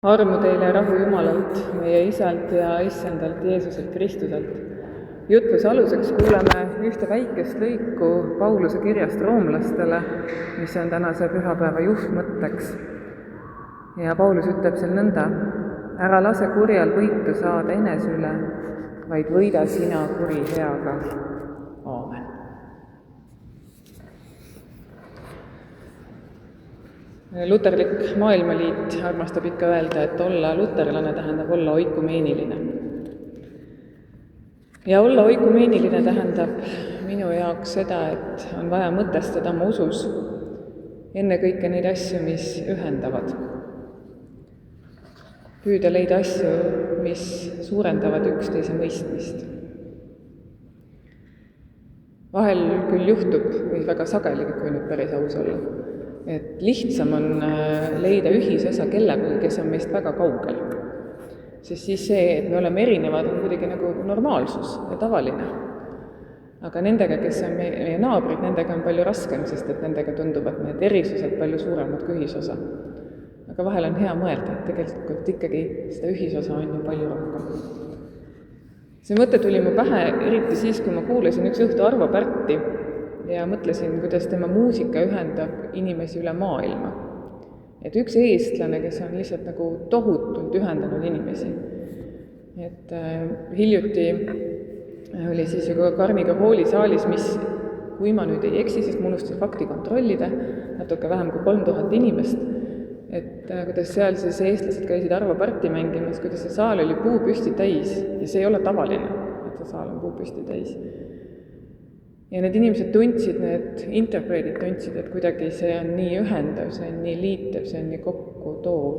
Armu teile rahu Jumalalt, meie Isalt ja Issandalt Jeesuselt Kristuselt. Jutluse aluseks kuuleme ühte väikest lõiku Pauluse kirjast roomlastele, mis on tänase pühapäeva juhtmõtteks. Ja Paulus ütleb seal nõnda: ära lase kurjal võitu saada enese üle, vaid võida sina kuri heaga. Aamen. Luterlik maailmaliit armastab ikka öelda, et olla luterlane tähendab olla oikumeeniline. Ja olla oikumeeniline tähendab minu jaoks seda, et on vaja mõtestada oma usus ennekõike neid asju, mis ühendavad. Püüda leida asju, mis suurendavad üksteise mõistmist. Vahel küll juhtub, või väga sageli, kui nüüd päris aus olla, et lihtsam on leida ühisosa kellegagi, kes on meist väga kaugel. Sest siis see, et me oleme erinevad, on kuidagi nagu normaalsus ja tavaline. Aga nendega, kes on meie naabrid, nendega on palju raskem, sest et nendega tunduvad need erisused palju suuremad kui ühisosa. Aga vahel on hea mõelda, et tegelikult ikkagi seda ühisosa on ju palju rohkem. See mõte tuli mu pähe, eriti siis, kui ma kuulasin üks õhtu Arvo Pärti ja mõtlesin, kuidas tema muusika ühendab inimesi üle maailma. Et üks eestlane, kes on lihtsalt nagu tohutult ühendanud inimesi. Et hiljuti oli siis ju Karniga hoolisaalis, mis, kui ma nüüd ei eksi, sest ma unustasin fakti kontrollida, natuke vähem kui 3000 inimest, et kuidas seal siis eestlased käisid Arvo Pärti mängimas, kuidas see saal oli puupüsti täis ja see ei ole tavaline, et see saal on puupüsti täis. Ja need inimesed tundsid, need interpreedid tundsid, et kuidagi see on nii ühendav, see on nii liitev, see on nii kokku toov.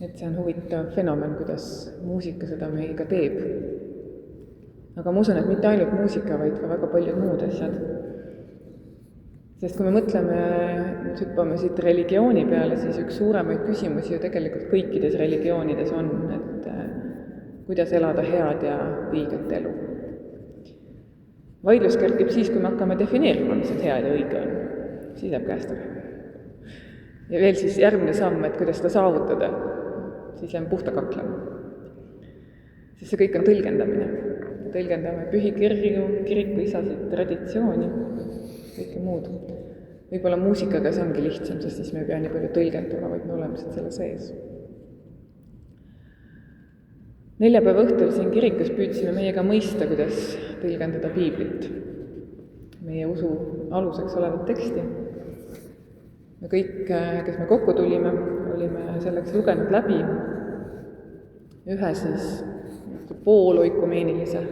Et see on huvitav fenomen, kuidas muusika seda meiega teeb. Aga ma usun, et mitte ainult muusika, vaid ka väga paljud muud asjad. Sest kui me mõtleme, hüppame siit religiooni peale, siis üks suuremaid küsimusi ju tegelikult kõikides religioonides on, et kuidas elada head ja õiget elu. Vaidlus kerkib siis, kui me hakkame defineerima, mis on head ja õige on. Siis läheb käest ära. Ja veel siis järgmine samm, et kuidas seda saavutada, siis läheme puhta kaklema. Sest see kõik on tõlgendamine. Tõlgendame pühi kirju, kiriku isasid, traditsiooni, kõike muud. Võib-olla muusikaga see ongi lihtsam, sest siis me ei pea nii palju tõlgendama, vaid me oleme selle sees. Neljapäeva õhtul siin kirikus püüdsime meiega mõista, kuidas tõlgendada piiblit, meie usu aluseks olevat teksti. Me kõik, kes me kokku tulime, olime selleks lugenud läbi ühe siis pooloikumeenilise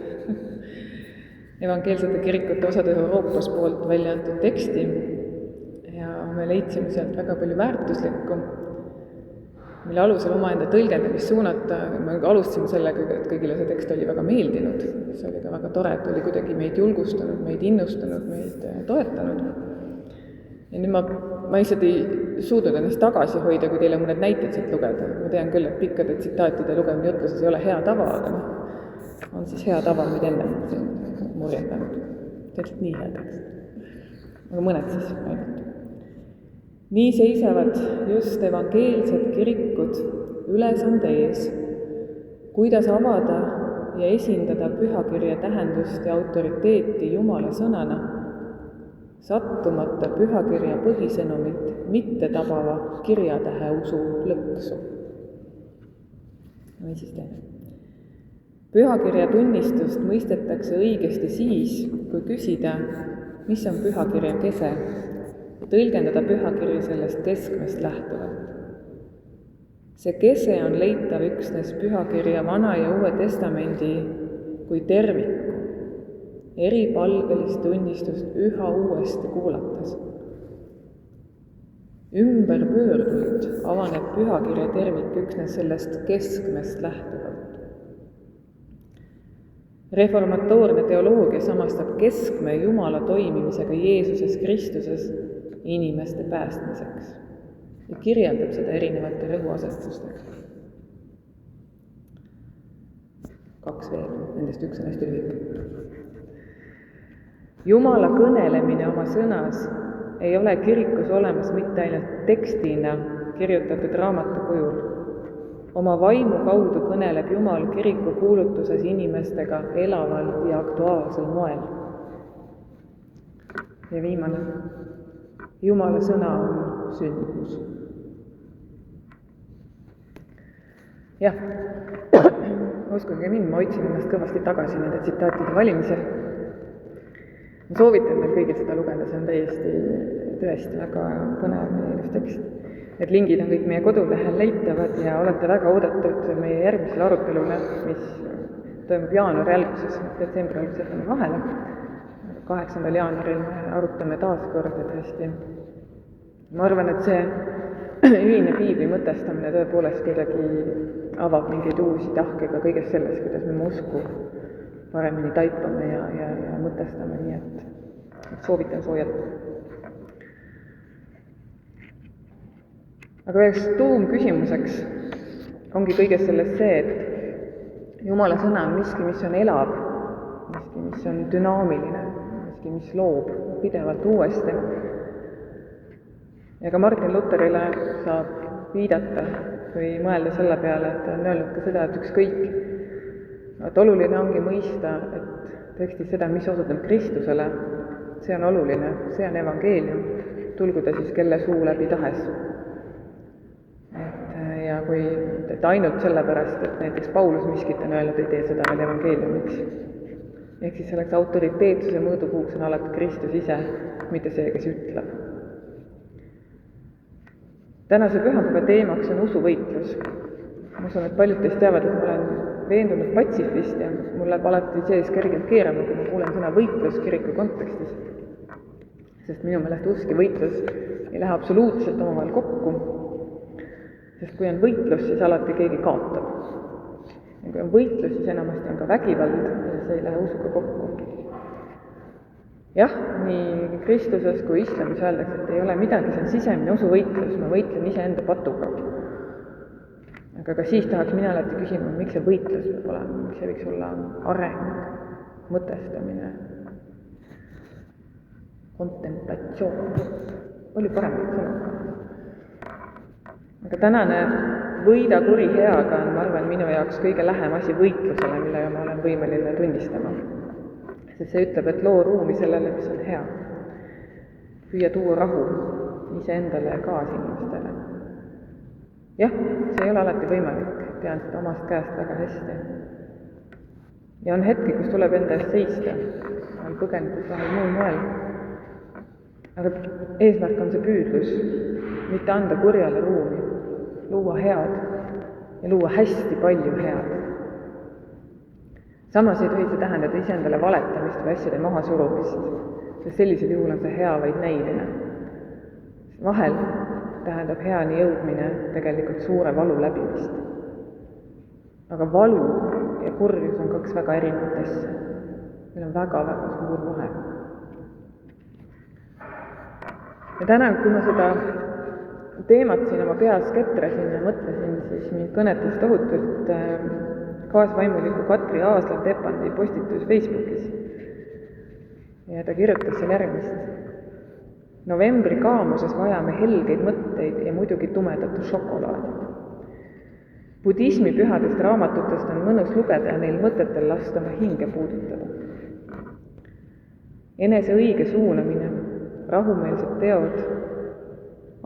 evangeelsete kirikute osade Euroopas poolt välja antud teksti ja me leidsime sealt väga palju väärtuslikku, mille alusel omaenda tõlgendamist suunata. Me alustasime sellega, et kõigile see tekst oli väga meeldinud. See oli ka väga tore, et oli kuidagi meid julgustanud, meid innustanud, meid toetanud. Ja nüüd ma lihtsalt ei suutnud ennast tagasi hoida, kui teile mõned näited sealt lugeda. Ma tean küll, et pikkade tsitaatide lugemine jutluses ei ole hea tava, aga on siis hea tava, mida enne murjendanud. Tegelikult nii hea tekst. Aga mõned siis ainult. Nii seisavad just evangeelsed kirikud ülesande ees, kuidas avada ja esindada pühakirja tähendust ja autoriteeti Jumala sõnana, sattumata pühakirja põhisõnumit mitte tabava kirjatähe usu lõksu. Või siis teeme. Pühakirja tunnistust mõistetakse õigesti siis, kui küsida, mis on pühakirja kese, tõlgendada pühakirja sellest keskmest lähtuvalt. See kese on leitav üksnes pühakirja Vana ja Uue Testamendi kui terviku, eripalgelist tunnistust üha uuesti kuulates. Ümberpöördult avaneb pühakirja tervik üksnes sellest keskmest lähtuvalt. Reformatoorne teoloogia samastab keskme Jumala toimimisega Jeesuses Kristuses inimeste päästmiseks ja kirjeldab seda erinevate rõhuasetustega. 2 veel, nendest üks on hästi lühike. Jumala kõnelemine oma sõnas ei ole kirikus olemas mitte ainult tekstina kirjutatud raamatu kujul. Oma vaimu kaudu kõneleb Jumal kiriku kuulutuses inimestega elaval ja aktuaalsel moel. Ja viimane. Jumala sõna on sündmus. Jah, uskuge mind, ma hoidsin ennast kõvasti tagasi nende tsitaatide valimisel. Ma soovitan teil kõigil seda lugeda, see on tõesti väga põnev ja ilus tekst. Need lingid on kõik meie kodulehel leitavad ja olete väga oodatud meie järgmisele arutelule, mis toimub jaanuari alguses, detsembri alguses jätame vahele. 8. jaanuaril me arutame taas kord tõesti. Ma arvan, et see ühine piibli mõtestamine tõepoolest kuidagi avab mingeid uusi tahke ka kõigest sellest, kuidas me usku paremini taipame ja mõtestame, nii et soovitan soojalt. Aga üheks tuumküsimuseks ongi kõiges sellest see, et Jumala sõna on miski, mis on elav, miski, mis on dünaamiline, miski, mis loob pidevalt uuesti. Ja ka Martin Lutherile saab viidata või mõelda selle peale, et ta on öelnud ka seda, et ükskõik, et oluline ongi mõista, et tekstis seda, mis osutab Kristusele, see on oluline, see on evangeelium, tulgu ta siis kelle suu läbi tahes. Ja kui ainult sellepärast, et näiteks Paulus miskit on öelnud, ei tee seda veel evangeeliumiks. Ehk siis selleks autoriteetsuse mõõdupuuks on alati Kristus ise, mitte see, kes ütleb. Tänase pühapäeva teemaks on usuvõitlus. Ma usun, et paljud teist teavad, et ma olen veendunud patsifist ja mul läheb alati sees kergelt keerama, kui ma kuulen sõna võitlus kiriku kontekstis. Sest minu meelest usk ja võitlus ei lähe absoluutselt omavahel kokku. Sest kui on võitlus, siis alati keegi kaotab. Ja kui on võitlus, siis enamasti on ka vägivald ja see ei lähe usuga kokku. Jah, nii Kristuses kui islamis öeldakse, et ei ole midagi, see on sisemine usuvõitlus, ma võitlen iseenda patuga. Aga ka siis tahaks mina alati küsima, miks see võitlus peab olema, miks see võiks olla areng, mõtestamine, kontemplatsioon. Palju paremat sõna. Aga tänane võida kuri heaga on, ma arvan, minu jaoks kõige lähem asi võitlusele, millega ma olen võimeline tunnistama. Sest see ütleb, et loo ruumi sellele, mis on hea. Püüa tuua rahu iseendale ja kaasinimestele. Jah, see ei ole alati võimalik, tean seda omast käest väga hästi. Ja on hetki, kus tuleb enda eest seista, on põgenedes vahel muul moel. Aga eesmärk on see püüdlus, mitte anda kurjale ruumi, luua head ja luua hästi palju head. Samas ei tohi see tähendada iseendale valetamist või asjade maha surumist, sest sellisel juhul on see hea vaid näiline. Vahel tähendab heani jõudmine tegelikult suure valu läbimist. Aga valu ja kurjus on kaks väga erinevat asja. Meil on väga-väga suur vahe. Ja täna, kui ma seda teemat siin oma peas ketrasin ja mõtlesin, siis mind kõnetas tohutult kaasvaimuliku Katri Aasla-Tepandi postitus Facebookis. Ja ta kirjutas seal järgmist. Novembri kaamuses vajame helgeid mõtteid ja muidugi tumedat šokolaadi. Budismi pühadest raamatutest on mõnus lugeda ja neil mõtetel lasta oma hinge puudutada. Enese õige suunamine, rahumeelsed teod,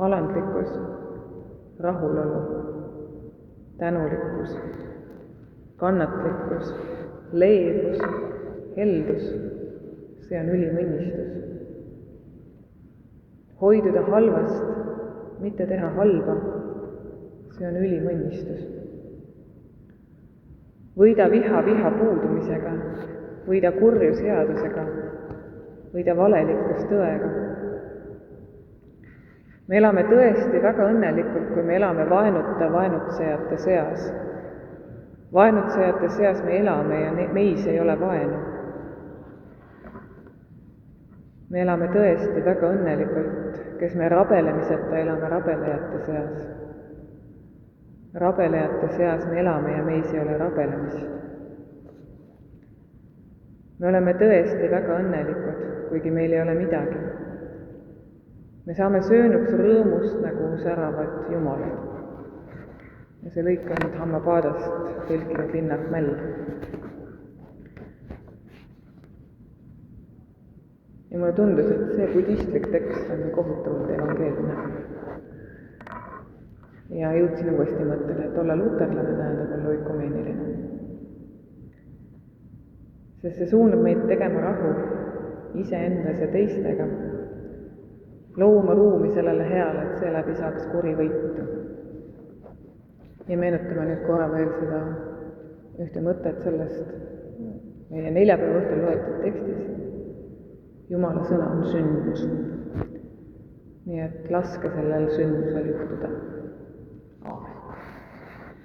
alandlikkus, rahulolu, tänulikkus, kannatlikkus, leebus, heldus, see on ülim õnnistus. Hoiduda halvast, mitte teha halba, see on ülim õnnistus. Võida viha puudumisega, võida kurjus headusega, võida valelikkus tõega. Me elame tõesti väga õnnelikult, kui me elame vaenuta vaenutsejate seas. Vaenutsejate seas me elame ja meis ei ole vaenu. Me elame tõesti väga õnnelikult, kes me rabelemiseta elame rabelejate seas. Rabelejate seas me elame ja meis ei ole rabelemist. Me oleme tõesti väga õnnelikud, kuigi meil ei ole midagi. me saame söönuks rõõmust nagu säravad jumalad. Ja see lõik on Dhammapadast tõlkinud Linnar Mäll. Ja mulle tundus, et see budistlik tekst on kohutavalt evangeelne. Ja jõudsin uuesti mõttele, et olla luterlane tähendab olla ökumeeniline. Sest see suunab meid tegema rahu iseendas ja teistega, looma ruumi sellele heale, et seeläbi saaks kuri võitu. Ja meenutame nüüd korra veel seda ühte mõtet sellest meie neljapäeva õhtul loetud tekstist. Jumala sõna on sündmus. Nii et laske sellel sündmusel juhtuda.